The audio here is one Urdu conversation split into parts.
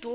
2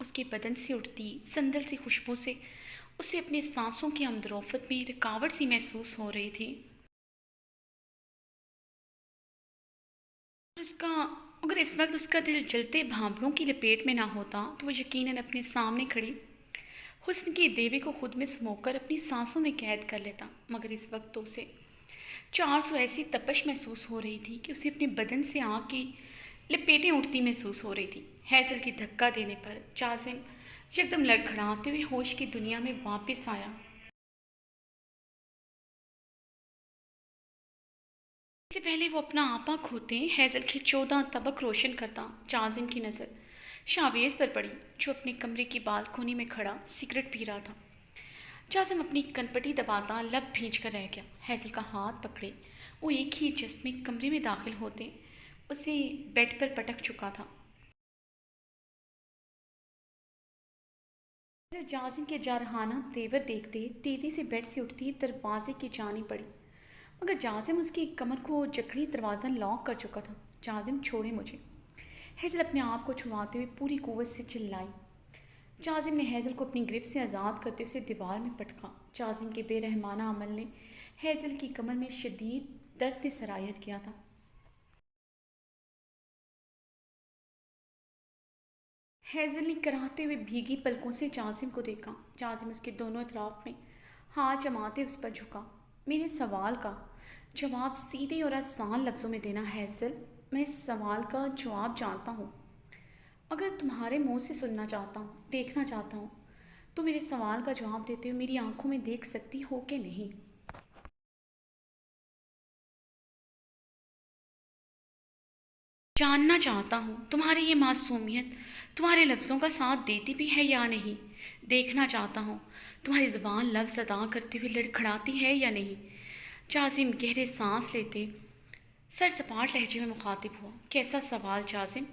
اس کے بدن سے اٹھتی سندل سی خوشبو سے اسے اپنے سانسوں کی آمد و رفت میں رکاوٹ سی محسوس ہو رہی تھی۔ اس کا اگر اس وقت اس کا دل جلتے بھانپڑوں کی لپیٹ میں نہ ہوتا تو وہ یقیناً اپنے سامنے کھڑی حسن کی دیوی کو خود میں سمو کر اپنی سانسوں میں قید کر لیتا، مگر اس وقت تو اسے 400 ایسی تپش محسوس ہو رہی تھی کہ اسے اپنے بدن سے آگ کی لپیٹیں اٹھتی محسوس ہو رہی تھی۔ ہیزل کی دھکا دینے پر جازم یکدم لڑکھڑاتے ہوئے ہوش کی دنیا میں واپس آیا۔ اس سے پہلے وہ اپنا آپا کھوتے ہیزل کے 14 طبق روشن کرتا جازم کی نظر شاویز پر پڑی، جو اپنے کمرے کی بالکونی میں کھڑا سگریٹ پی رہا تھا۔ جازم اپنی کنپٹی دباتا لب بھیج کر رہ گیا۔ ہیزل کا ہاتھ پکڑے وہ ایک ہی جست میں کمرے میں داخل ہوتے اسے بیڈ پر پٹک چکا تھا۔ جازم کے جارحانہ تیور دیکھتے تیزی سے بیڈ سے اٹھتی دروازے کی جانب پڑی، مگر جازم اس کی کمر کو جکڑی دروازہ لاک کر چکا تھا۔ جازم چھوڑے مجھے، ہیزل اپنے آپ کو چھواتے ہوئے پوری قوت سے چلائی۔ جازم نے ہیزل کو اپنی گرفت سے آزاد کرتے اسے دیوار میں پٹکا۔ جازم کے بے رحمانہ عمل نے ہیزل کی کمر میں شدید درد نے سرایت کیا تھا۔ ہیزل نے کراہتے ہوئے بھیگی پلکوں سے جازم کو دیکھا۔ جازم اس کے دونوں اطراف میں ہاتھ جماتے اس پر جھکا۔ میرے سوال کا جواب سیدھے اور آسان لفظوں میں دینا ہیزل، میں اس سوال کا جواب جانتا ہوں۔ اگر تمہارے منہ سے سننا چاہتا ہوں، دیکھنا چاہتا ہوں، تو میرے سوال کا جواب دیتے ہوئے میری آنکھوں میں دیکھ سکتی ہو کہ نہیں؟ جاننا چاہتا ہوں تمہاری یہ معصومیت تمہارے لفظوں کا ساتھ دیتی بھی ہے یا نہیں؟ دیکھنا چاہتا ہوں تمہاری زبان لفظ ادا کرتے ہوئے لڑکھڑاتی ہے یا نہیں؟ جازم گہرے سانس لیتے سر سپاٹ لہجے میں مخاطب ہوا۔ کیسا سوال جازم؟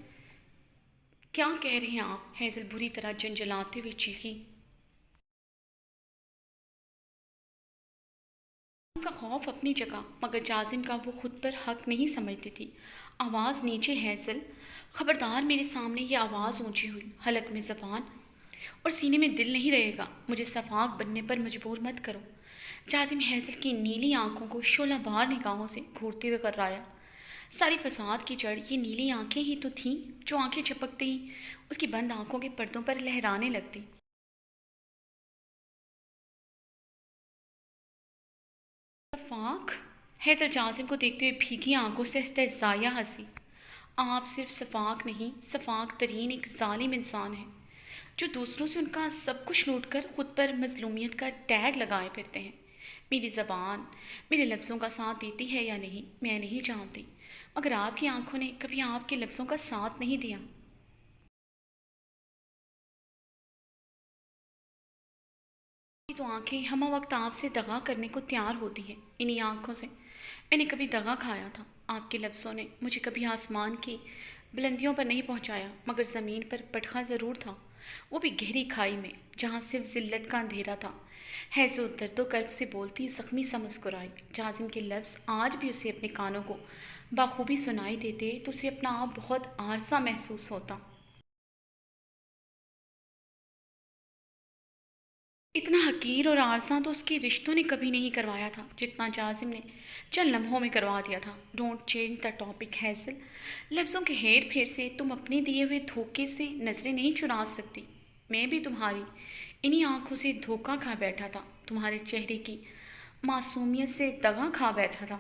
کیا کہہ رہے ہیں آپ؟ ہیزل بری طرح جنجلاتے ہوئے چیخی۔ کا خوف اپنی جگہ، مگر جازم کا وہ خود پر حق نہیں سمجھتی تھی۔ آواز نیچے ہیزل، خبردار میرے سامنے یہ آواز اونچی ہوئی، حلق میں زبان اور سینے میں دل نہیں رہے گا، مجھے صفاق بننے پر مجبور مت کرو۔ جازم ہیزل کی نیلی آنکھوں کو شعلہ بار نگاہوں سے گھورتے ہوئے کرایا۔ ساری فساد کی جڑ یہ نیلی آنکھیں ہی تو تھیں جو آنکھیں جھپکتے ہی اس کی بند آنکھوں کے پردوں پر لہرانے لگتی۔ صفاق؟ ہیزل جازم کو دیکھتے ہوئے بھیگی آنکھوں سے استہزائیہ ہنسی۔ آپ صرف صفاق نہیں، صفاق ترین ایک ظالم انسان ہیں، جو دوسروں سے ان کا سب کچھ لوٹ کر خود پر مظلومیت کا ٹیگ لگائے پھرتے ہیں۔ میری زبان میرے لفظوں کا ساتھ دیتی ہے یا نہیں میں نہیں جانتی، مگر آپ کی آنکھوں نے کبھی آپ کے لفظوں کا ساتھ نہیں دیا۔ تو آنکھیں ہمہ وقت آپ سے دغا کرنے کو تیار ہوتی ہیں۔ انہی آنکھوں سے میں نے کبھی دغا کھایا تھا۔ آپ کے لفظوں نے مجھے کبھی آسمان کی بلندیوں پر نہیں پہنچایا، مگر زمین پر پٹخا ضرور تھا، وہ بھی گہری کھائی میں جہاں صرف ذلت کا اندھیرا تھا۔ حیض و درد و کرب سے بولتی زخمی سا مسکرائی۔ جازم کے لفظ آج بھی اسے اپنے کانوں کو بخوبی سنائی دیتے تو اسے اپنا آپ بہت عارضہ محسوس ہوتا۔ اتنا حقیر اور عارضہ تو اس کے رشتوں نے کبھی نہیں کروایا تھا جتنا جازم نے چند لمحوں میں کروا دیا تھا۔ Don't change the topic hazel, لفظوں کے ہیر پھیر سے تم اپنے دیے ہوئے دھوکے سے نظریں نہیں چرا سکتی۔ میں بھی تمہاری انہی آنکھوں سے دھوکہ کھا بیٹھا تھا، تمہارے چہرے کی معصومیت سے دغا کھا بیٹھا تھا۔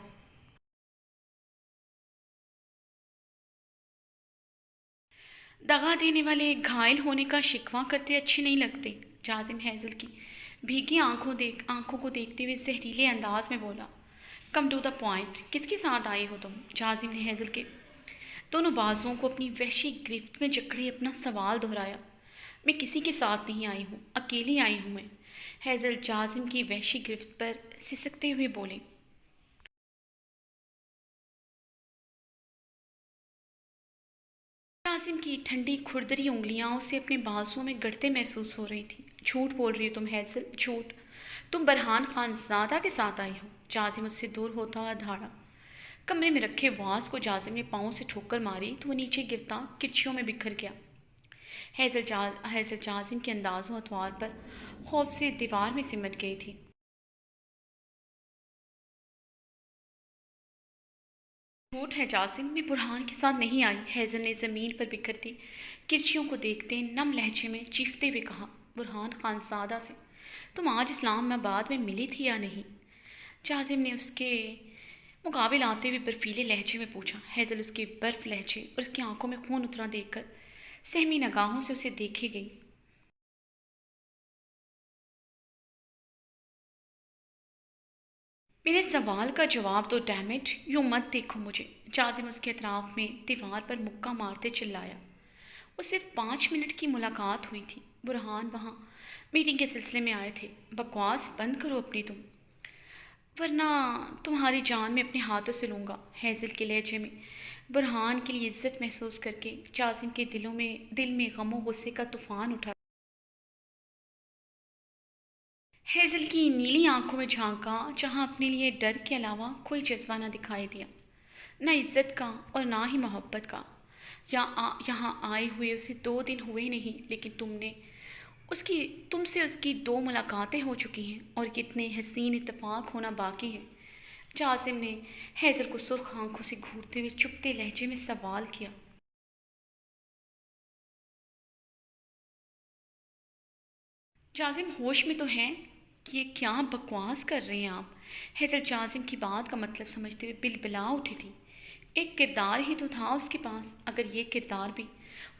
دغا دینے والے گھائل ہونے کا شکوہ کرتے اچھے نہیں لگتے۔ جازم ہیزل کی بھیگی آنکھوں کو دیکھتے ہوئے زہریلے انداز میں بولا۔ کم ٹو دا پوائنٹ، کس کے ساتھ آئی ہو تم؟ جازم نے ہیزل کے دونوں بازوؤں کو اپنی وحشی گرفت میں جکڑے اپنا سوال دہرایا۔ میں کسی کے ساتھ نہیں آئی ہوں، اکیلی آئی ہوں میں۔ ہیزل جازم کی وحشی گرفت پر سسکتے ہوئے بولے۔ جازم کی ٹھنڈی کھردری انگلیاں اسے اپنے بازوؤں میں گڑتے محسوس ہو رہی تھیں۔ جھوٹ بول رہی ہو تم ہیزل، جھوٹ۔ تم برہان خان زادہ کے ساتھ آئی ہو۔ جازم اس سے دور ہوتا ہوا دھاڑا۔ کمرے میں رکھے واز کو جازم نے پاؤں سے ٹھوکر ماری تو وہ نیچے گرتا کرچیوں میں بکھر گیا۔ حیضل جازم کے انداز و اطوار پر خوف سے دیوار میں سمٹ گئی تھی۔ جھوٹ ہے جاسم، میں برہان کے ساتھ نہیں آئی، حیضل نے زمین پر بکھرتی کرچیوں کو دیکھتے نم لہجے میں چیختے ہوئے کہا۔ برہان خانزادہ سے تم آج اسلام آباد میں ملی تھی یا نہیں؟ جازم نے اس کے مقابل آتے ہوئے برفیلے لہجے میں پوچھا۔ حیضل اس کے برف لہجے اور اس کی آنکھوں میں خون اترا دیکھ کر سہمی نگاہوں سے اسے دیکھے گئی۔ میرے سوال کا جواب دو ڈیمٹ، یوں مت دیکھو مجھے، جازم اس کے اطراف میں دیوار پر مکہ مارتے چلایا۔ وہ صرف 5 منٹ کی ملاقات ہوئی تھی، برہان وہاں میٹنگ کے سلسلے میں آئے تھے۔ بکواس بند کرو اپنی تم، ورنہ تمہاری جان میں اپنے ہاتھوں سے لوں گا۔ حیضل کے لہجے میں برہان کے لیے عزت محسوس کر کے جازم کے دل میں غم و غصے کا طوفان اٹھا۔ حیضل کی نیلی آنکھوں میں جھانکا، جہاں اپنے لیے ڈر کے علاوہ کوئی جذبہ نہ دکھائی دیا، نہ عزت کا اور نہ ہی محبت کا۔ یہاں آئے ہوئے اسے 2 دن ہوئے نہیں، لیکن تم سے اس کی 2 ملاقاتیں ہو چکی ہیں، اور کتنے حسین اتفاق ہونا باقی ہے۔ جاسم نے حیضل کو سرخ آنکھوں سے گھورتے ہوئے چپتے لہجے میں سوال کیا۔ جازم ہوش میں تو ہیں کہ یہ کیا بکواس کر رہے ہیں آپ؟ حیضل جازم کی بات کا مطلب سمجھتے ہوئے بلبلا اٹھی تھی۔ ایک کردار ہی تو تھا اس کے پاس، اگر یہ کردار بھی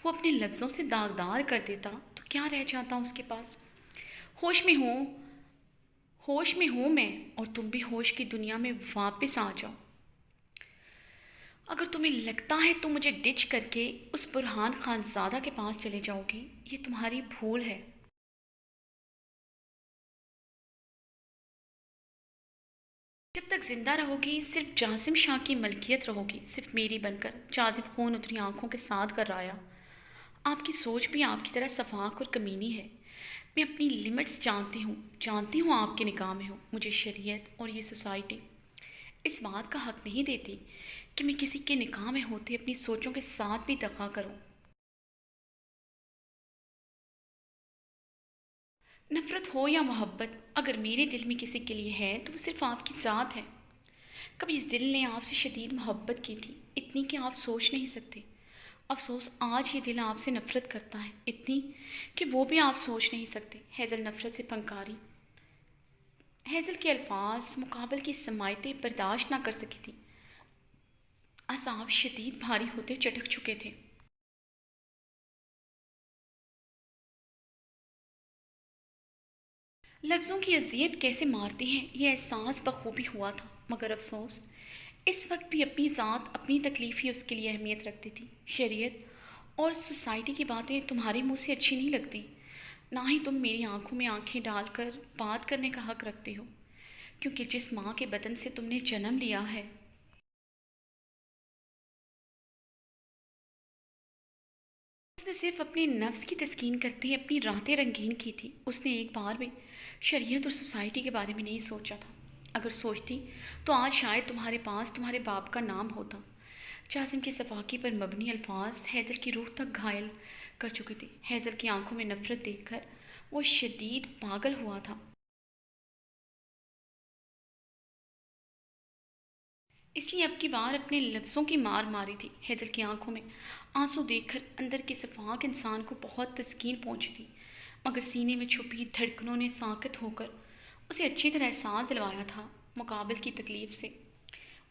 وہ اپنے لفظوں سے داغدار کر دیتا تو کیا رہ جاتا اس کے پاس؟ ہوش میں ہوں میں، اور تم بھی ہوش کی دنیا میں واپس آ جاؤ۔ اگر تمہیں لگتا ہے تم مجھے ڈچ کر کے اس برہان خانزادہ کے پاس چلے جاؤ گی، یہ تمہاری بھول ہے۔ جب تک زندہ رہو گی صرف جاسم شاہ کی ملکیت رہو گی، صرف میری بن کر۔ جازم خون اتری آنکھوں کے ساتھ کرایا۔ آپ کی سوچ بھی آپ کی طرح صفاق اور کمینی ہے۔ میں اپنی لمٹس جانتی ہوں آپ کے نکاح میں ہوں۔ مجھے شریعت اور یہ سوسائٹی اس بات کا حق نہیں دیتی کہ میں کسی کے نکاح میں ہوتے اپنی سوچوں کے ساتھ بھی دغا کروں۔ نفرت ہو یا محبت، اگر میرے دل میں کسی کے لیے ہے تو وہ صرف آپ کی ذات ہے۔ کبھی اس دل نے آپ سے شدید محبت کی تھی، اتنی کہ آپ سوچ نہیں سکتے۔ افسوس آج یہ دل آپ سے نفرت کرتا ہے، اتنی کہ وہ بھی آپ سوچ نہیں سکتے۔ حیضل نفرت سے پھنکاری۔ حیضل کے الفاظ مقابل کی سماعتیں برداشت نہ کر سکی تھی۔ اعصاب شدید بھاری ہوتے چٹک چکے تھے۔ لفظوں کی اذیت کیسے مارتی ہیں یہ احساس بخوبی ہوا تھا، مگر افسوس اس وقت بھی اپنی ذات اپنی تکلیف ہی اس کے لیے اہمیت رکھتی تھی۔ شریعت اور سوسائٹی کی باتیں تمہارے منہ سے اچھی نہیں لگتی، نہ ہی تم میری آنکھوں میں آنکھیں ڈال کر بات کرنے کا حق رکھتے ہو، کیونکہ جس ماں کے بدن سے تم نے جنم لیا ہے اس نے صرف اپنے نفس کی تسکین کرتے ہی اپنی راتیں رنگین کی تھی۔ اس نے ایک بار بھی شریعت اور سوسائٹی کے بارے میں نہیں سوچا تھا۔ اگر سوچتی تو آج شاید تمہارے پاس تمہارے باپ کا نام ہوتا۔ جاسم کے صفاقی پر مبنی الفاظ حیضل کی روح تک گھائل کر چکے تھے۔ حیضل کی آنکھوں میں نفرت دیکھ کر وہ شدید پاگل ہوا تھا۔ اس لیے اب کی بار اپنے لفظوں کی مار ماری تھی۔ حیضل کی آنکھوں میں آنسو دیکھ کر اندر کے صفاق انسان کو بہت تسکین پہنچی تھی، مگر سینے میں چھپی دھڑکنوں نے ساکت ہو کر اسے اچھی طرح احساس دلوایا تھا مقابل کی تکلیف سے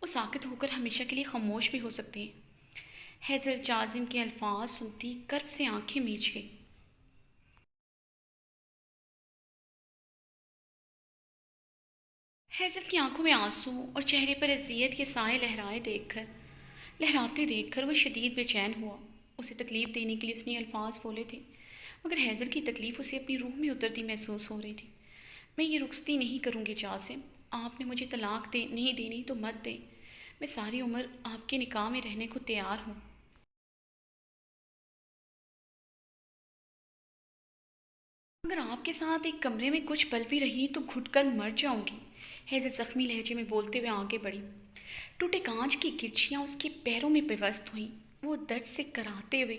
وہ ساکت ہو کر ہمیشہ کے لیے خاموش بھی ہو سکتے ہیں۔ حیضل جازم کے الفاظ سنتی کرب سے آنکھیں میچ گئی۔ حیضل کی آنکھوں میں آنسو اور چہرے پر اذیت کے سائے لہراتے دیکھ کر وہ شدید بے چین ہوا۔ اسے تکلیف دینے کے لیے اس نے الفاظ بولے تھے، مگر حیضل کی تکلیف اسے اپنی روح میں اترتی محسوس ہو رہی تھی۔ میں یہ رخصتی نہیں کروں گی جاسم، آپ نے مجھے طلاق نہیں دینی تو مت دیں، میں ساری عمر آپ کے نکاح میں رہنے کو تیار ہوں۔ اگر آپ کے ساتھ ایک کمرے میں کچھ پل بھی رہی تو گھٹ کر مر جاؤں گی، حیضل زخمی لہجے میں بولتے ہوئے آگے بڑھی۔ ٹوٹے کانچ کی کرچیاں اس کے پیروں میں پیوست ہوئیں۔ وہ درد سے کراہتے ہوئے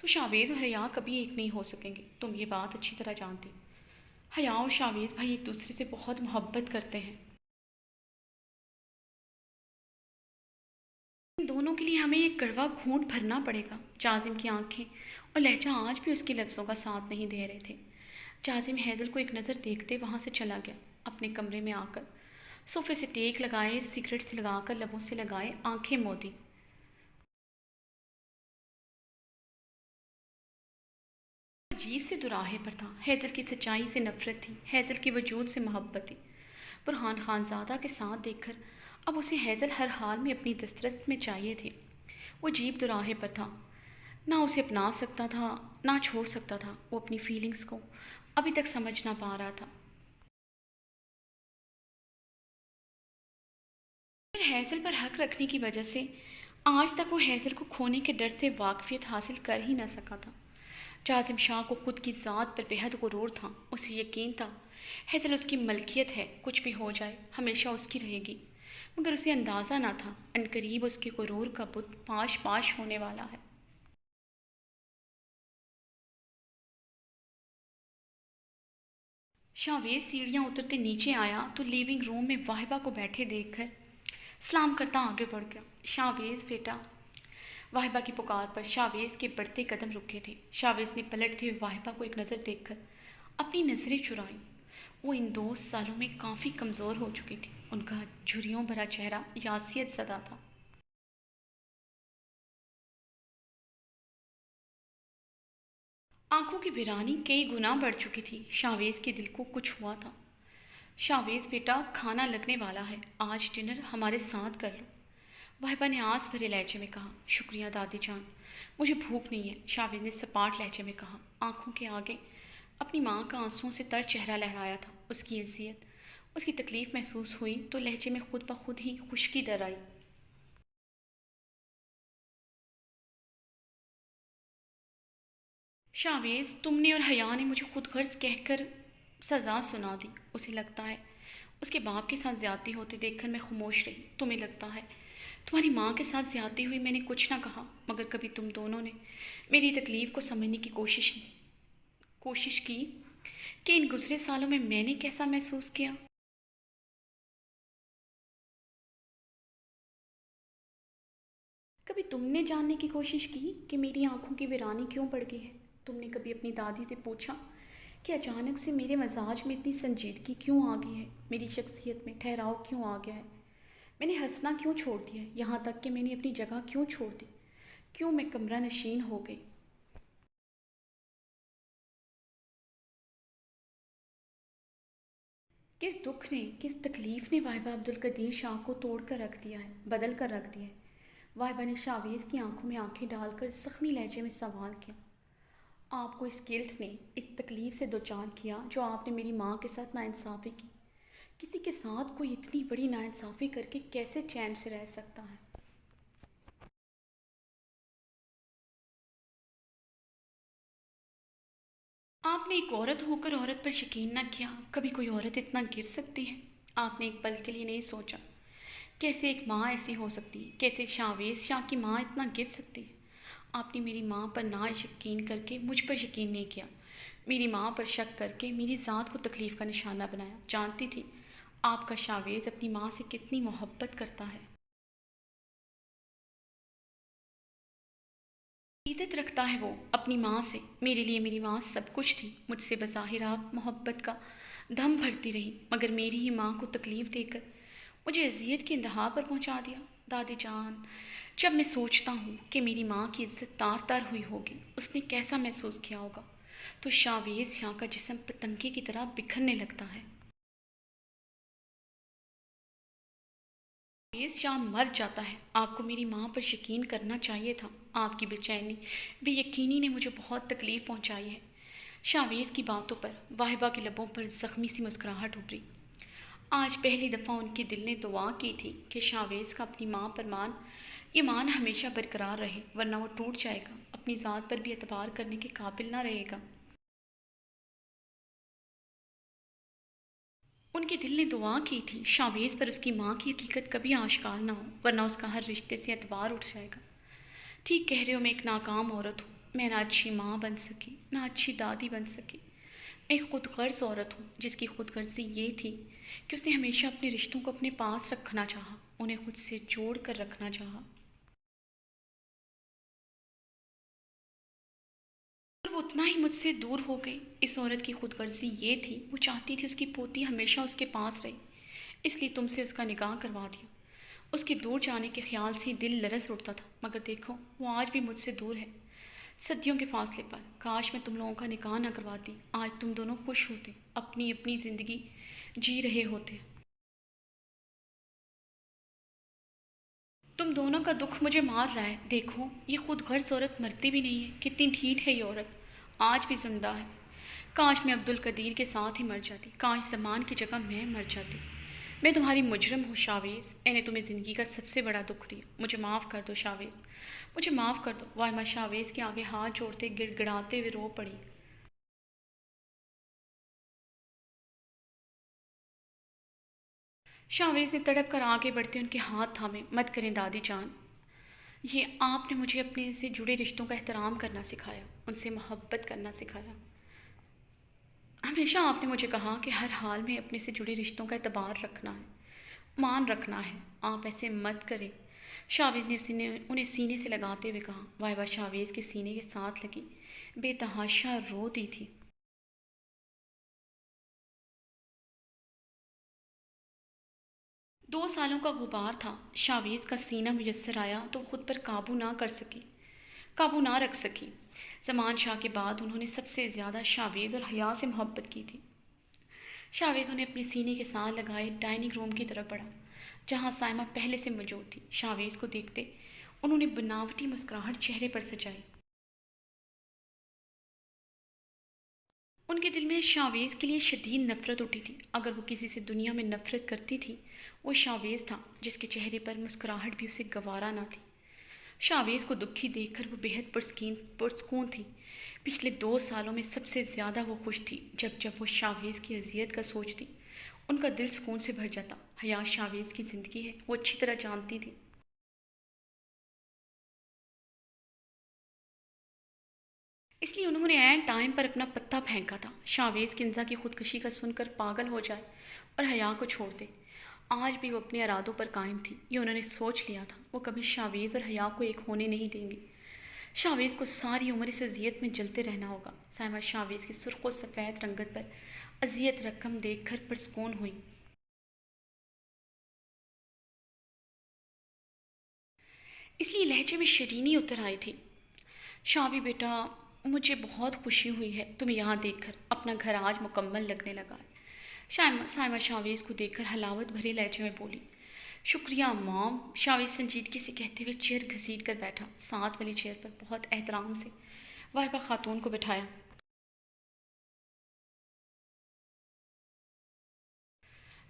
تو شاویز اور حیا کبھی ایک نہیں ہو سکیں گے، تم یہ بات اچھی طرح جانتی۔ حیا اور شاویز بھائی ایک دوسرے سے بہت محبت کرتے ہیں، ان دونوں کے لیے ہمیں ایک کڑوا گھونٹ بھرنا پڑے گا۔ جازم کی آنکھیں اور لہجہ آج بھی اس کے لفظوں کا ساتھ نہیں دے رہے تھے۔ جازم ہیزل کو ایک نظر دیکھتے وہاں سے چلا گیا، اپنے کمرے میں آ کر صوفے سے ٹیک لگائے، سگریٹ سے لگا کر لبوں سے لگائے، آنکھیں موندی۔ عجیب سے دوراہے پر تھا، ہیزل کی سچائی سے نفرت تھی، ہیزل کے وجود سے محبت تھی۔ برہان خان زادہ کے ساتھ دیکھ کر اب اسے ہیزل ہر حال میں اپنی دسترس میں چاہیے تھی۔ وہ عجیب دوراہے پر تھا، نہ اسے اپنا سکتا تھا نہ چھوڑ سکتا تھا۔ وہ اپنی فیلنگز کو ابھی تک سمجھ نہ پا رہا تھا۔ پھر ہیزل پر حق رکھنے کی وجہ سے آج تک وہ ہیزل کو کھونے کے ڈر سے واقفیت حاصل کر ہی نہ سکا تھا۔ جازم شاہ کو خود کی ذات پر بہت غرور تھا، اسے یقین تھا ہیزل اس کی ملکیت ہے، کچھ بھی ہو جائے ہمیشہ اس کی رہے گی، مگر اسے اندازہ نہ تھا عنقریب اس کے غرور کا بت پاش پاش ہونے والا ہے۔ شاویز سیڑھیاں اترتے نیچے آیا تو لیونگ روم میں واہبہ کو بیٹھے دیکھ کر سلام کرتا آگے بڑھ گیا۔ شاویز بیٹا، واہبہ کی پکار پر شاویز کے بڑھتے قدم رکے تھے۔ شاویز نے پلٹتے ہوئے واہبہ کو ایک نظر دیکھ کر اپنی نظریں چرائیں۔ وہ ان 2 سالوں میں کافی کمزور ہو چکی تھی، ان کا جھریوں بھرا چہرہ یاسیت زدہ تھا۔ آنکھوں کی ویرانی کئی گنا بڑھ چکی تھی۔ شاویز کے دل کو کچھ ہوا تھا۔ شاویز بیٹا، کھانا لگنے والا ہے، آج ڈنر ہمارے ساتھ کر لو، واہبہ نے آس بھرے لہجے میں کہا۔ شکریہ دادی جان، مجھے بھوک نہیں ہے، شاویز نے سپاٹ لہجے میں کہا۔ آنکھوں کے آگے اپنی ماں کا آنسوؤں سے تر چہرہ لہرایا تھا۔ اس کی اذیت، اس کی تکلیف محسوس ہوئی تو لہجے میں خود بخود ہی خشکی در آئی۔ شاویز، تم نے اور حیا نے مجھے خود غرض کہہ کر سزا سنا دی۔ اسے لگتا ہے اس کے باپ کے ساتھ زیادتی ہوتے دیکھ کر میں خاموش رہی۔ تمہیں لگتا ہے تمہاری ماں کے ساتھ زیادتی ہوئی، میں نے کچھ نہ کہا، مگر کبھی تم دونوں نے میری تکلیف کو سمجھنے کی کوشش کی کہ ان گزرے سالوں میں نے کیسا محسوس کیا۔ کبھی تم نے جاننے کی کوشش کی کہ میری آنکھوں کی ویرانی کیوں پڑ گئی ہے؟ تم نے کبھی اپنی دادی سے پوچھا کہ اچانک سے میرے مزاج میں اتنی سنجیدگی کیوں آ گئی ہے، میری شخصیت میں ٹھہراؤ کیوں آ گیا ہے، میں نے ہنسنا کیوں چھوڑ دیا ہے، یہاں تک کہ میں نے اپنی جگہ کیوں چھوڑ دی، کیوں میں کمرہ نشین ہو گئی؟ کس دکھ نے، کس تکلیف نے واہبہ عبدالقدیر شاہ کو توڑ کر رکھ دیا ہے، بدل کر رکھ دیا ہے؟ واہبہ نے شاویز کی آنکھوں میں آنکھیں ڈال کر زخمی لہجے میں سوال کیا۔ آپ کو اس گلٹ نے، اس تکلیف سے دوچار کیا جو آپ نے میری ماں کے ساتھ ناانصافی کی۔ کسی کے ساتھ کوئی اتنی بڑی ناانصافی کر کے کیسے چین سے رہ سکتا ہے؟ آپ نے ایک عورت ہو کر عورت پر یقین نہ کیا، کبھی کوئی عورت اتنا گر سکتی ہے؟ آپ نے ایک پل کے لیے نہیں سوچا کیسے ایک ماں ایسی ہو سکتی ہے، کیسے شاویز شاہ کی ماں اتنا گر سکتی ہے؟ آپ نے میری ماں پر نا یقین کر کے مجھ پر یقین نہیں کیا، میری ماں پر شک کر کے میری ذات کو تکلیف کا نشانہ بنایا۔ جانتی تھی آپ کا شاویز اپنی ماں سے کتنی محبت کرتا ہے، عقیدت رکھتا ہے وہ اپنی ماں سے۔ میرے لیے میری ماں سب کچھ تھی، مجھ سے بظاہر آپ محبت کا دم بھرتی رہی، مگر میری ہی ماں کو تکلیف دے کر مجھے اذیت کی انتہا پر پہنچا دیا۔ دادی جان، جب میں سوچتا ہوں کہ میری ماں کی عزت تار تار ہوئی ہوگی، اس نے کیسا محسوس کیا ہوگا، تو شاویز یہاں کا جسم پتنگے کی طرح بکھرنے لگتا ہے۔ شاویز شاہ مر جاتا ہے، آپ کو میری ماں پر یقین کرنا چاہیے تھا، آپ کی بے چینی، بے یقینی نے مجھے بہت تکلیف پہنچائی ہے۔ شاویز کی باتوں پر واہبہ کے لبوں پر زخمی سی مسکراہٹ ابھری۔ آج پہلی دفعہ ان کے دل نے دعا کی تھی کہ شاویز کا اپنی ماں پر یہ مان ہمیشہ برقرار رہے، ورنہ وہ ٹوٹ جائے گا، اپنی ذات پر بھی اعتبار کرنے کے قابل نہ رہے گا۔ ان کے دل نے دعا کی تھی شاویز پر اس کی ماں کی حقیقت کبھی آشکار نہ ہو، ورنہ اس کا ہر رشتے سے اعتبار اٹھ جائے گا۔ ٹھیک کہہ رہے ہو، میں ایک ناکام عورت ہوں، میں نہ اچھی ماں بن سکی نہ اچھی دادی بن سکی۔ ایک خود غرض عورت ہوں جس کی خود غرضی یہ تھی کہ اس نے ہمیشہ اپنے رشتوں کو اپنے پاس رکھنا چاہا، انہیں خود سے جوڑ کر رکھنا چاہا۔ اور وہ اتنا ہی مجھ سے دور ہو گئی۔ اس عورت کی خود غرضی یہ تھی، وہ چاہتی تھی اس کی پوتی ہمیشہ اس کے پاس رہے، اس لیے تم سے اس کا نکاح کروا دیا۔ اس کے دور جانے کے خیال سے دل لرز اٹھتا تھا، مگر دیکھو وہ آج بھی مجھ سے دور ہے، صدیوں کے فاصلے پر۔ کاش میں تم لوگوں کا نکاح نہ کرواتی، آج تم دونوں خوش ہوتے، اپنی اپنی زندگی جی رہے ہوتے۔ تم دونوں کا دکھ مجھے مار رہا ہے، دیکھو یہ خود غرض عورت مرتی بھی نہیں ہے، کتنی ڈھیٹ ہے یہ عورت، آج بھی زندہ ہے۔ کاش میں عبد القدیر کے ساتھ ہی مر جاتی، کاش زمان کی جگہ میں مر جاتی۔ میں تمہاری مجرم ہوں شاویز، میں نے تمہیں زندگی کا سب سے بڑا دکھ دیا، مجھے معاف کر دو شاویز، مجھے معاف کر دو۔ وائمہ شاویز کے آگے ہاتھ جوڑتے گڑ گڑاتے ہوئے رو پڑی۔ شاویز نے تڑپ کر آگے بڑھتے ان کے ہاتھ تھامے۔ مت کریں دادی جان، یہ آپ نے مجھے اپنے سے جڑے رشتوں کا احترام کرنا سکھایا، ان سے محبت کرنا سکھایا۔ ہمیشہ آپ نے مجھے کہا کہ ہر حال میں اپنے سے جڑے رشتوں کا اعتبار رکھنا ہے، مان رکھنا ہے، آپ ایسے مت کریں۔ شاویز نے انہیں سینے سے لگاتے ہوئے کہا۔ وائبہ شاویز کے سینے کے ساتھ لگی، بے تحاشا رو دی تھی۔ 2 سالوں کا غبار تھا، شاویز کا سینہ میسر آیا تو خود پر قابو نہ رکھ سکی۔ زمان شاہ کے بعد انہوں نے سب سے زیادہ شاویز اور حیا سے محبت کی تھی۔ شاویز انہیں اپنے سینے کے ساتھ لگائے ڈائننگ روم کی طرف بڑھا، جہاں سائمہ پہلے سے موجود تھی۔ شاویز کو دیکھتے انہوں نے بناوٹی مسکراہٹ چہرے پر سجائی۔ ان کے دل میں شاویز کے لیے شدید نفرت اٹھی تھی۔ اگر وہ کسی سے دنیا میں نفرت کرتی تھی، وہ شاویز تھا، جس کے چہرے پر مسکراہٹ بھی اسے گوارا نہ تھی۔ شاویز کو دکھی دیکھ کر وہ بےحد پرسکون تھی۔ پچھلے 2 سالوں میں سب سے زیادہ وہ خوش تھی۔ جب وہ شاویز کی اذیت کا سوچتی، ان کا دل سکون سے بھر جاتا۔ حیا شاویز کی زندگی ہے، وہ اچھی طرح جانتی تھی۔ اس لیے انہوں نے عین ٹائم پر اپنا پتہ پھینکا تھا۔ شاویز کنزا کی خودکشی کا سن کر پاگل ہو جائے اور حیا کو چھوڑ دے۔ آج بھی وہ اپنے ارادوں پر قائم تھی، یہ انہوں نے سوچ لیا تھا، وہ کبھی شاویز اور حیا کو ایک ہونے نہیں دیں گے۔ شاویز کو ساری عمر اس اذیت میں جلتے رہنا ہوگا۔ سائمہ شاویز کی سرخ و سفید رنگت پر اذیت رقم دیکھ کر پرسکون ہوئی۔ اس لیے لہجے میں شیرینی اتر آئی تھی۔ شاوی بیٹا، مجھے بہت خوشی ہوئی ہے تمہیں یہاں دیکھ کر، اپنا گھر آج مکمل لگنے لگا ہے۔ سائمہ شاویز کو دیکھ کر حلاوت بھرے لہجے میں بولی۔ شکریہ مام، شاویز سنجیدگی سے کہتے ہوئے چیئر گھسیٹ کر بیٹھا۔ ساتھ والی چیئر پر بہت احترام سے وائبہ خاتون کو بٹھایا۔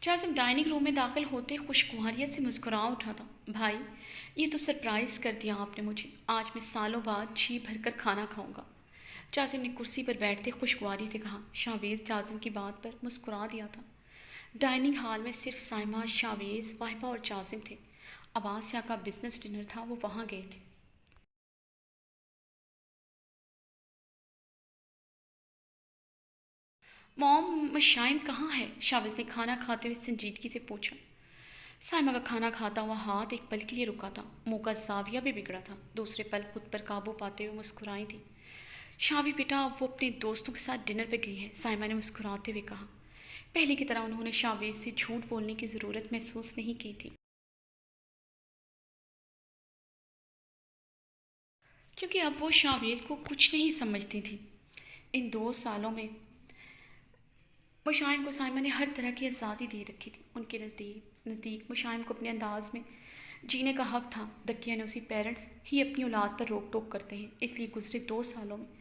جازم ڈائننگ روم میں داخل ہوتے خوشگواریت سے مسکرا اٹھا تھا۔ بھائی، یہ تو سرپرائز کر دیا آپ نے مجھے، آج میں سالوں بعد جی بھر کر کھانا کھاؤں گا۔ جازم نے کرسی پر بیٹھتے خوشگواری سے کہا۔ شاویز جازم کی بات پر مسکرا دیا تھا۔ ڈائننگ ہال میں صرف سائمہ، شاویز، وائبہ اور جازم تھے۔ عباس کا بزنس ڈنر تھا، وہ وہاں گئے تھے۔ موم، مشائم کہاں ہے؟ شاویز نے کھانا کھاتے ہوئے سنجیدگی سے پوچھا۔ سائمہ کا کھانا کھاتا ہوا ہاتھ ایک پل کے لیے رکا تھا، منہ کا زاویہ بھی بگڑا تھا، دوسرے پل خود پر قابو پاتے ہوئے مسکرائی تھی۔ شاوی بیٹا، وہ اپنے دوستوں کے ساتھ ڈنر پہ گئی ہے، سائمہ نے مسکراتے ہوئے کہا۔ پہلے کی طرح انہوں نے شاویز سے جھوٹ بولنے کی ضرورت محسوس نہیں کی تھی، کیونکہ اب وہ شاویز کو کچھ نہیں سمجھتی تھی۔ ان 2 سالوں میں مشائم کو سائمہ نے ہر طرح کی آزادی دے رکھی تھی۔ ان کے نزدیک مشائم کو اپنے انداز میں جینے کا حق تھا۔ دقیانوسی پیرنٹس ہی اپنی اولاد پر روک ٹوک کرتے ہیں، اس لیے گزرے 2 سالوں میں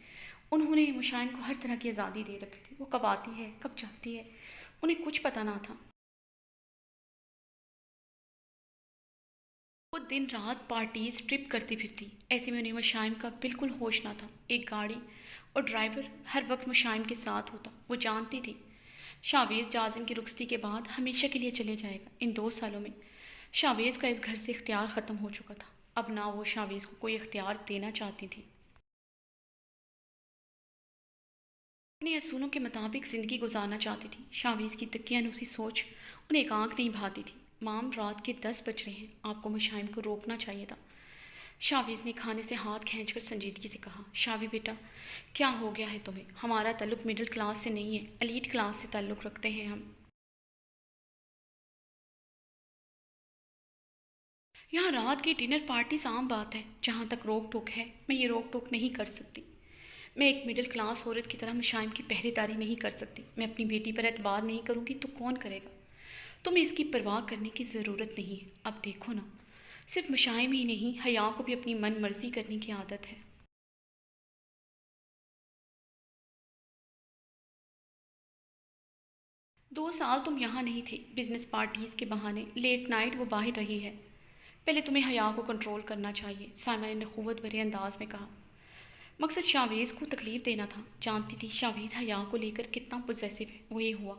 انہوں نے مشائم کو ہر طرح کی آزادی دے رکھی تھی۔ وہ کب آتی ہے، کب جاتی ہے، انہیں کچھ پتہ نہ تھا۔ وہ دن رات پارٹیز ٹرپ کرتی پھرتی، ایسے میں انہیں مشائم کا بالکل ہوش نہ تھا۔ ایک گاڑی اور ڈرائیور ہر وقت مشائم کے ساتھ ہوتا۔ وہ جانتی تھی شاویز جازم کی رخصتی کے بعد ہمیشہ کے لیے چلے جائے گا۔ ان 2 سالوں میں شاویز کا اس گھر سے اختیار ختم ہو چکا تھا، اب نہ وہ شاویز کو کوئی اختیار دینا چاہتی تھی۔ اپنے اصولوں کے مطابق زندگی گزارنا چاہتی تھی۔ شاویز کی دقیانوسی سوچ انہیں ایک آنکھ نہیں بھاتی تھی۔ مام، رات کے 10 بج رہے ہیں، آپ کو مشائم کو روکنا چاہیے تھا۔ شاویز نے کھانے سے ہاتھ کھینچ کر سنجیدگی سے کہا، شاوی بیٹا، کیا ہو گیا ہے تمہیں؟ ہمارا تعلق مڈل کلاس سے نہیں ہے، ایلیٹ کلاس سے تعلق رکھتے ہیں ہم۔ یہاں رات کی ڈنر پارٹیز عام بات ہے۔ جہاں تک روک ٹوک ہے، میں یہ روک ٹوک نہیں کر سکتی۔ میں ایک مڈل کلاس عورت کی طرح مشائم کی پہرے داری نہیں کر سکتی۔ میں اپنی بیٹی پر اعتبار نہیں کروں گی تو کون کرے گا؟ تمہیں اس کی پرواہ کرنے کی ضرورت نہیں ہے۔ اب دیکھو نا، صرف مشائم ہی نہیں، حیا کو بھی اپنی من مرضی کرنے کی عادت ہے۔ 2 سال تم یہاں نہیں تھی، بزنس پارٹیز کے بہانے لیٹ نائٹ وہ باہر رہی ہے۔ پہلے تمہیں حیا کو کنٹرول کرنا چاہیے، سائمہ نے نخوت بھرے انداز میں کہا۔ مقصد شاویز کو تکلیف دینا تھا۔ جانتی تھی شاویز حیا کو لے کر کتنا پوزیسو ہے۔ وہ یہ ہوا۔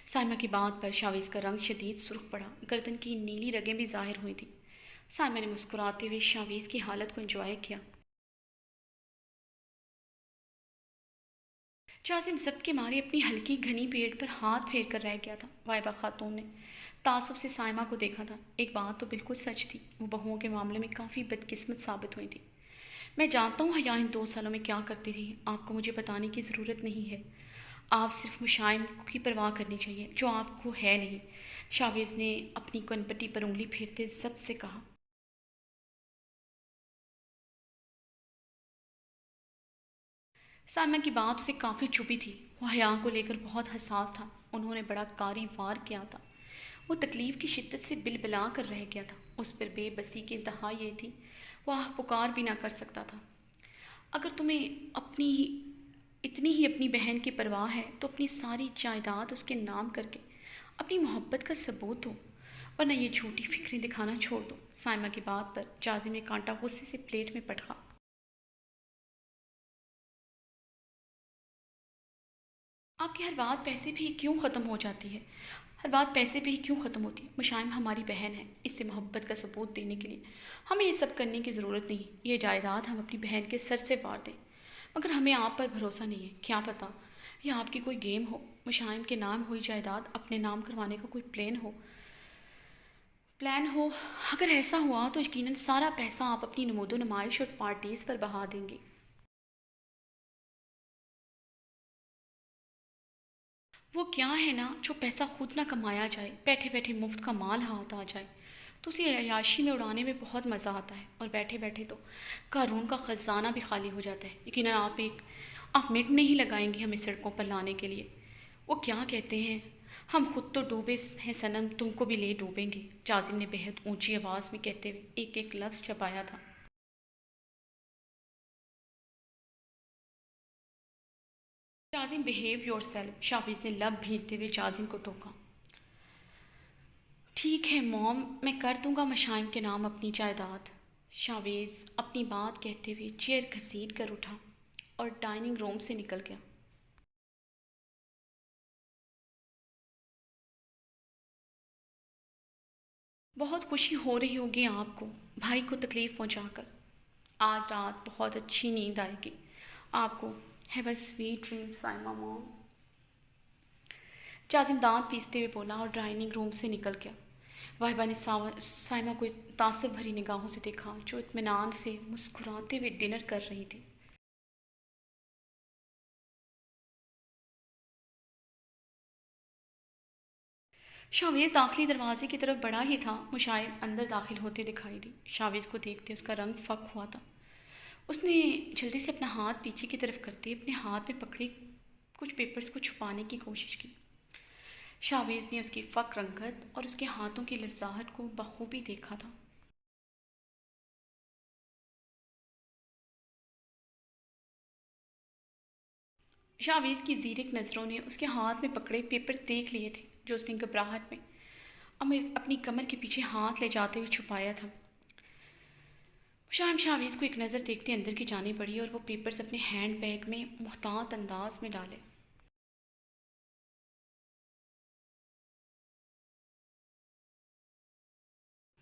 سائمہ کی بات پر شاویز کا رنگ شدید سرخ پڑا، گردن کی نیلی رگیں بھی ظاہر ہوئی تھیں۔ سائمہ نے مسکراتے ہوئے شاویز کی حالت کو انجوائے کیا۔ جازم ضبط کے مارے اپنی ہلکی گھنی پیٹ پر ہاتھ پھیر کر رہ گیا تھا۔ وائبہ خاتون نے تعصب سے سائمہ کو دیکھا تھا۔ ایک بات تو بالکل سچ تھی، وہ بہوؤں کے معاملے میں کافی بدقسمت ثابت ہوئی تھی۔ میں جانتا ہوں حیا ان 2 سالوں میں کیا کرتی رہی، آپ کو مجھے بتانے کی ضرورت نہیں ہے۔ آپ صرف مشائم کی پرواہ کرنی چاہیے، جو آپ کو ہے نہیں۔ شاویز نے اپنی کن پٹی پر انگلی پھیرتے ضبط سے کہا۔ سائمہ کی بات اسے کافی چبھی تھی۔ وہ حیا کو لے کر بہت حساس تھا۔ انہوں نے بڑا کاری وار کیا تھا۔ وہ تکلیف کی شدت سے بلبلا کر رہ گیا تھا۔ اس پر بے بسی کی انتہا یہ تھی، وہ آہ پکار بھی نہ کر سکتا تھا۔ اگر تمہیں اتنی ہی اپنی بہن کی پرواہ ہے تو اپنی ساری جائیداد اس کے نام کر کے اپنی محبت کا ثبوت دو، ورنہ یہ جھوٹی فکریں دکھانا چھوڑ دو۔ سائمہ کی بات پر جازم نے کانٹا غصے سے پلیٹ میں پٹکا۔ آپ کی ہر بات پیسے پہ ہی کیوں ختم ہو جاتی ہے؟ ہر بات پیسے پہ ہی کیوں ختم ہوتی ہے؟ مشائم ہماری بہن ہے، اس سے محبت کا ثبوت دینے کے لیے ہمیں یہ سب کرنے کی ضرورت نہیں۔ یہ جائیداد ہم اپنی بہن کے سر سے وار دیں، مگر ہمیں آپ پر بھروسہ نہیں ہے۔ کیا پتہ یہ آپ کی کوئی گیم ہو، مشائم کے نام ہوئی جائیداد اپنے نام کروانے کا کوئی پلان ہو۔ اگر ایسا ہوا تو یقیناً سارا پیسہ آپ اپنی نمود و نمائش اور پارٹیز پر بہا دیں گے۔ وہ کیا ہے نا، جو پیسہ خود نہ کمایا جائے، بیٹھے بیٹھے مفت کا مال ہاتھ آ جائے تو اسے عیاشی میں اڑانے میں بہت مزہ آتا ہے، اور بیٹھے بیٹھے تو قارون کا خزانہ بھی خالی ہو جاتا ہے۔ یقیناً آپ منٹ نہیں لگائیں گی ہمیں سڑکوں پر لانے کے لیے۔ وہ کیا کہتے ہیں، ہم خود تو ڈوبے ہیں صنم، تم کو بھی لے ڈوبیں گے، جازم نے بہت اونچی آواز میں کہتے ہوئے ایک ایک لفظ چھپایا تھا۔ جازم، بہیو یور سیلف، شاویز نے لب بھیجتے ہوئے جازم کو ٹوکا۔ ٹھیک ہے موم، میں کر دوں گا مشائم کے نام اپنی جائیداد۔ شاویز اپنی بات کہتے ہوئے چیئر گھسیٹ کر اٹھا اور ڈائننگ روم سے نکل گیا۔ بہت خوشی ہو رہی ہوگی آپ کو بھائی کو تکلیف پہنچا کر۔ آج رات بہت اچھی نیند آئے گی آپ کو۔ Have a sweet dream Saima mom. Jazim دانت پیستے ہوئے بولا اور ڈائننگ روم سے نکل گیا۔ واہبہ نے سائمہ کو تعصب بھری نگاہوں سے دیکھا، جو اطمینان سے مسکراتے ہوئے ڈنر کر رہی تھی۔ شاویز داخلی دروازے کی طرف بڑھا ہی تھا، مشائم اندر داخل ہوتے دکھائی دی۔ شاویز کو دیکھتے اس کا رنگ فک ہوا تھا۔ اس نے جلدی سے اپنا ہاتھ پیچھے کی طرف کرتے اپنے ہاتھ میں پکڑے کچھ پیپرز کو چھپانے کی کوشش کی۔ شاویز نے اس کی فک رنگت اور اس کے ہاتھوں کی لرزاہٹ کو بخوبی دیکھا تھا۔ شاویز کی زیرک نظروں نے اس کے ہاتھ میں پکڑے پیپر دیکھ لیے تھے، جو اس نے گھبراہٹ میں اپنی کمر کے پیچھے ہاتھ لے جاتے ہوئے چھپایا تھا۔ شاویز کو ایک نظر دیکھتے اندر کی جانے پڑی اور وہ پیپرز اپنے ہینڈ بیگ میں محتاط انداز میں ڈالے۔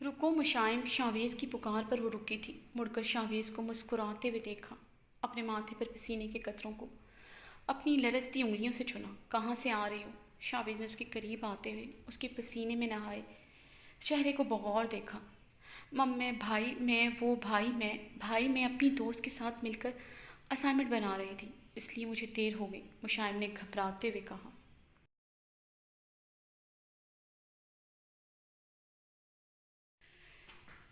رکو مشائم، شاویز کی پکار پر وہ رکی تھی۔ مڑ کر شاویز کو مسکراتے ہوئے دیکھا، اپنے ماتھے پر پسینے کے قطروں کو اپنی لرزتی انگلیوں سے چنا، کہاں سے آ رہی ہو؟ شاویز نے اس کے قریب آتے ہوئے اس کے پسینے میں نہائے چہرے کو بغور دیکھا۔ میں بھائی میں وہ بھائی میں اپنی دوست کے ساتھ مل کر اسائنمنٹ بنا رہی تھی، اس لیے مجھے دیر ہو گئی، مشائم نے گھبراتے ہوئے کہا۔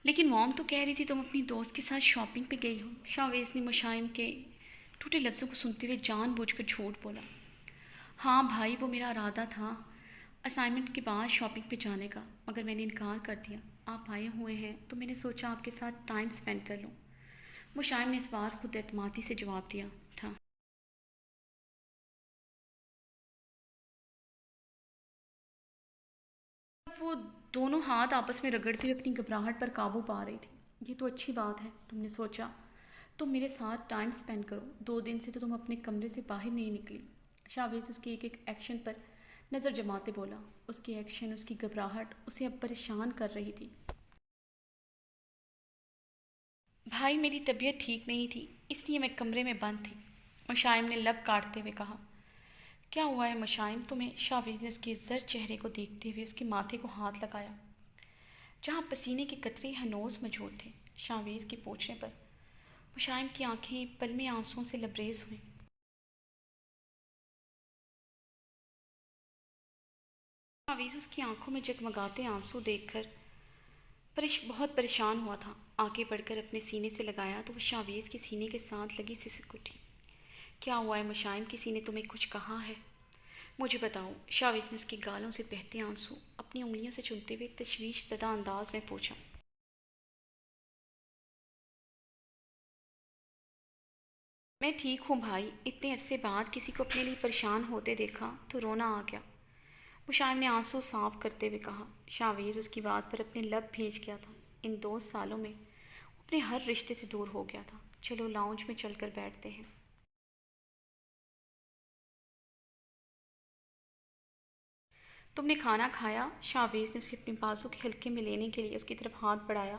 لیکن موم تو کہہ رہی تھی تم اپنی دوست کے ساتھ شاپنگ پہ گئی ہو۔ شاویز نے مشائم کے ٹوٹے لفظوں کو سنتے ہوئے جان بوجھ کر جھوٹ بولا۔ ہاں بھائی، وہ میرا ارادہ تھا اسائنمنٹ کے بعد شاپنگ پہ جانے کا، مگر میں نے انکار کر دیا۔ آپ آئے ہوئے ہیں تو میں نے سوچا آپ کے ساتھ ٹائم سپینڈ کر لوں۔ مشائم نے اس بار خود اعتمادی سے جواب دیا تھا۔ وہ دونوں ہاتھ آپس میں رگڑتے ہوئے اپنی گھبراہٹ پر قابو پا رہی تھی۔ یہ تو اچھی بات ہے، تم نے سوچا تم میرے ساتھ ٹائم سپینڈ کرو، 2 دن سے تو تم اپنے کمرے سے باہر نہیں نکلی۔ شاویز اس کے ایک ایک ایکشن پر نظر جماتے بولا۔ اس کے ایکشن، اس کی گھبراہٹ اسے اب پریشان کر رہی تھی۔ بھائی میری طبیعت ٹھیک نہیں تھی، اس لیے میں کمرے میں بند تھی، مشائم نے لب کاٹتے ہوئے کہا۔ کیا ہوا ہے مشائم تمہیں؟ شاویز نے اس کے زرد چہرے کو دیکھتے ہوئے اس کے ماتھے کو ہاتھ لگایا جہاں پسینے کے قطرے ہنوز موجود تھے۔ شاویز کے پوچھنے پر مشائم کی آنکھیں پل میں آنسوؤں سے لبریز ہوئیں۔ شاویز اس کی آنکھوں میں جگمگاتے آنسو دیکھ کر بہت پریشان ہوا تھا۔ آگے بڑھ کر اپنے سینے سے لگایا تو وہ شاویز کے سینے کے ساتھ لگی سسک اٹھی۔ کیا ہوا ہے مشائم، کسی نے تمہیں کچھ کہا ہے؟ مجھے بتاؤ، شاویز نے اس کی گالوں سے بہتے آنسو اپنی انگلیوں سے چنتے ہوئے تشویش زدہ انداز میں پوچھا۔ میں ٹھیک ہوں بھائی، اتنے عرصے بعد کسی کو اپنے لیے پریشان ہوتے دیکھا تو رونا آ گیا، مشائم نے آنسو صاف کرتے ہوئے کہا۔ شاویز اس کی بات پر اپنے لب بھیج گیا تھا۔ ان 2 سالوں میں وہ اپنے ہر رشتے سے دور ہو گیا تھا۔ چلو لاؤنج میں چل کر بیٹھتے ہیں۔ تم نے کھانا کھایا؟ شاویز نے اسے اپنے بازو کے حلقے میں لینے کے لیے اس کی طرف ہاتھ بڑھایا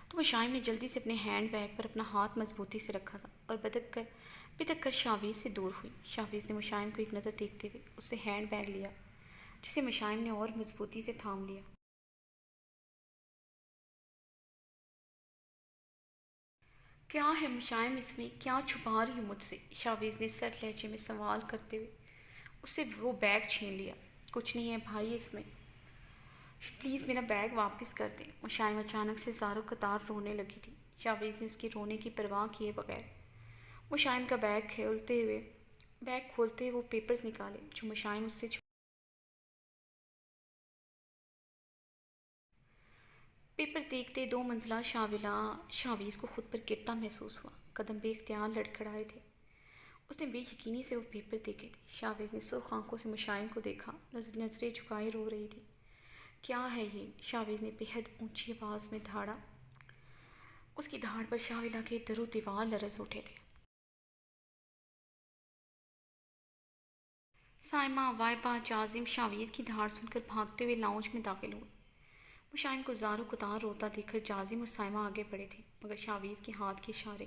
تو مشائم نے جلدی سے اپنے ہینڈ بیگ پر اپنا ہاتھ مضبوطی سے رکھا تھا اور بدک کر شاویز سے دور ہوئی۔ شاویز نے مشائم کو ایک نظر دیکھتے ہوئے اس سے ہینڈ بیگ لیا جسے مشائم نے اور مضبوطی سے تھام لیا۔ کیا ہے مشائم اس میں؟ کیا چھپا رہی ہوں مجھ سے؟ شاویز نے سرد لہجے میں سوال کرتے ہوئے اس سے وہ بیگ چھین لیا۔ کچھ نہیں ہے بھائی اس میں، پلیز میرا بیگ واپس کر دیں۔ مشائم اچانک سے زاروں قطار رونے لگی تھی۔ شاویز نے اس کے رونے کی پرواہ کیے بغیر مشائم کا بیگ کھولتے ہوئے وہ پیپرز نکالے جو مشائم اس سے پیپر دیکھتے 2 منزلہ شاویز کو خود پر گرتا محسوس ہوا۔ قدم بے اختیار لڑکھڑائے تھے۔ اس نے بے یقینی سے وہ پیپر دیکھے تھے۔ شاویز نے سرخ آنکھوں سے مشائم کو دیکھا، نظریں جھکائے رو رہی تھی۔ کیا ہے یہ؟ شاویز نے بے حد اونچی آواز میں دھاڑا۔ اس کی دھاڑ پر شاویلا کے در و دیوار لرز اٹھے تھے۔ سائمہ، وائبہ، جازم شاویز کی دھاڑ سن کر بھاگتے ہوئے لاؤنج میں داخل ہوئے۔ مشائم کو زاروں قطار روتا دیکھ کر جازم اور سائمہ آگے بڑھے تھے، مگر شاویز کے ہاتھ کے اشارے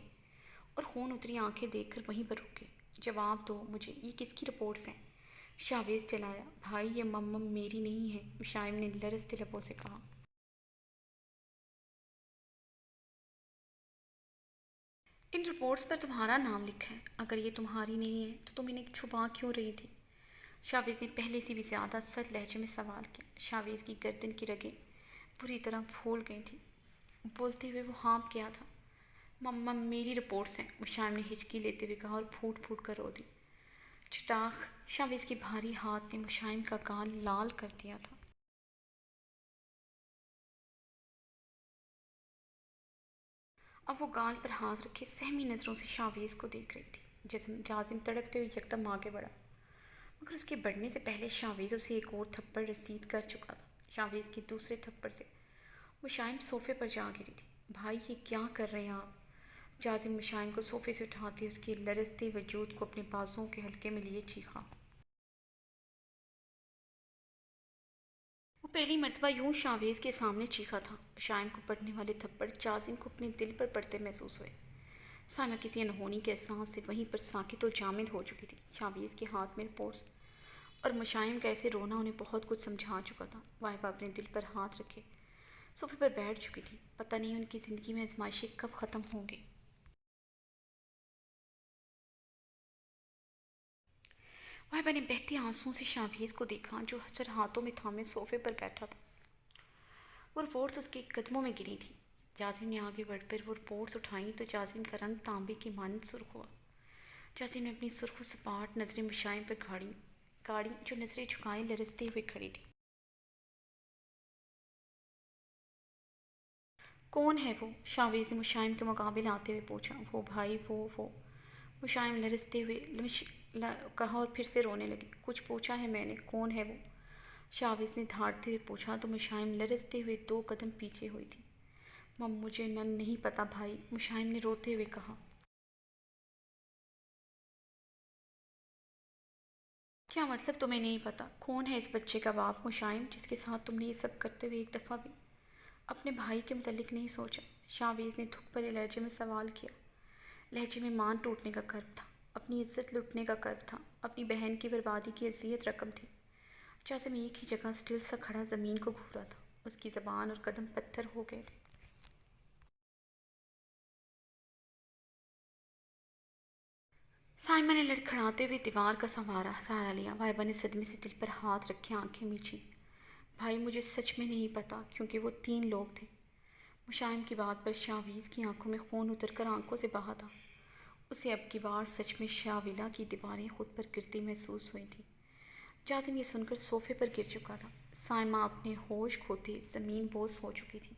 اور خون اتری آنکھیں دیکھ کر وہیں پر رک گئے۔ جواب دو مجھے، یہ کس کی رپورٹس ہیں؟ شاویز چلایا۔ بھائی یہ مم میری نہیں ہے، مشائم نے لرزتے لبوں سے کہا۔ ان رپورٹس پر تمہارا نام لکھا ہے، اگر یہ تمہاری نہیں ہے تو تم انہیں چھپا کیوں رہی تھی؟ شاویز نے پہلے سے بھی زیادہ سخت لہجے میں سوال کیا۔ شاویز کی گردن کی رگیں بری طرح پھول گئی تھیں۔ بولتے ہوئے وہ ہانپ گیا تھا۔ مم میری رپورٹس ہیں، مشائم نے ہچکی لیتے ہوئے کہا اور پھوٹ پھوٹ کر رو دی۔ چٹاخ! شاویز کے بھاری ہاتھ نے مشائم کا گال لال کر دیا تھا۔ اب وہ گال پر ہاتھ رکھے سہمی نظروں سے شاویز کو دیکھ رہی تھی۔ جازم تڑپتے ہوئے یکدم آگے بڑھا، مگر اس کے بڑھنے سے پہلے شاویز اسے ایک اور تھپڑ رسید کر چکا تھا۔ شاویز کے دوسرے تھپڑ سے مشائم صوفے پر جا گری تھی۔ بھائی یہ کیا کر رہے ہیں آپ؟ جازم مشائم کو صوفے سے اٹھاتے اس کے لرزتے وجود کو اپنے بازوؤں کے حلقے میں لیے چیخا۔ وہ پہلی مرتبہ یوں شاویز کے سامنے چیخا تھا۔ مشائم کو پڑنے والے تھپڑ جازم کو اپنے دل پر پڑتے محسوس ہوئے۔ سائمہ کسی انہونی کے احساس سے وہیں پر ساکت و جامد ہو چکی تھی۔ شاویز کے ہاتھ میں رپورٹس اور مشائم کا ایسے رونا انہیں بہت کچھ سمجھا چکا تھا۔ وائبہ اپنے دل پر ہاتھ رکھے صوفے پر بیٹھ چکی تھی۔ پتہ نہیں ان کی زندگی میں آزمائشیں کب ختم ہوں گی۔ وائبہ نے بہتے آنسوؤں سے شاویز کو دیکھا جو سر ہاتھوں میں تھامے صوفے پر بیٹھا تھا۔ وہ رپورٹس اس کے قدموں میں گری تھی۔ جاسم نے آگے بڑھ کر وہ رپورٹس اٹھائیں تو جاسم کا رنگ تانبے کی مانند سرخ ہوا۔ جاسم نے اپنی سرخ و سپاٹ نظریں مشائم پر گاڑی جو نظریں جھکائے لرزتے ہوئے کھڑی تھی۔ کون ہے وہ؟ شاویز نے مشائم کے مقابل آتے ہوئے پوچھا۔ وہ بھائی وہ مشائم لرزتے ہوئے کہا اور پھر سے رونے لگی۔ کچھ پوچھا ہے میں نے، کون ہے وہ؟ شاویز نے دھاڑتے ہوئے پوچھا تو مشائم لرزتے ہوئے 2 قدم پیچھے ہوئی تھی۔ مجھے نہیں پتا بھائی، مشائم نے روتے ہوئے کہا۔ کیا مطلب تمہیں نہیں پتا؟ کون ہے اس بچے کا باپ مشائم جس کے ساتھ تم نے یہ سب کرتے ہوئے ایک دفعہ بھی اپنے بھائی کے متعلق نہیں سوچا؟ شاویز نے دھک بھرے لہجے میں سوال کیا۔ لہجے میں مان ٹوٹنے کا کرب تھا، اپنی عزت لٹنے کا کرب تھا، اپنی بہن کی بربادی کی اذیت رقم تھی۔ جاسم ایک ہی جگہ سٹل سا کھڑا زمین کو گھورا تھا۔ اس کی زبان اور قدم پتھر ہو گئے تھے۔ سائمہ نے لڑکھڑاتے ہوئے دیوار کا سہارا لیا۔ وائبہ نے صدمے سے دل پر ہاتھ رکھے آنکھیں میچھی۔ بھائی مجھے سچ میں نہیں پتا، کیونکہ وہ 3 لوگ تھے۔ مشائم کی بات پر شاویز کی آنکھوں میں خون اتر کر آنکھوں سے بہا تھا۔ اسے اب کی بار سچ میں شاویلا کی دیواریں خود پر گرتی محسوس ہوئی تھیں۔ جاسم یہ سن کر صوفے پر گر چکا تھا۔ سائمہ اپنے ہوش کھوتے زمین بوس ہو چکی تھی۔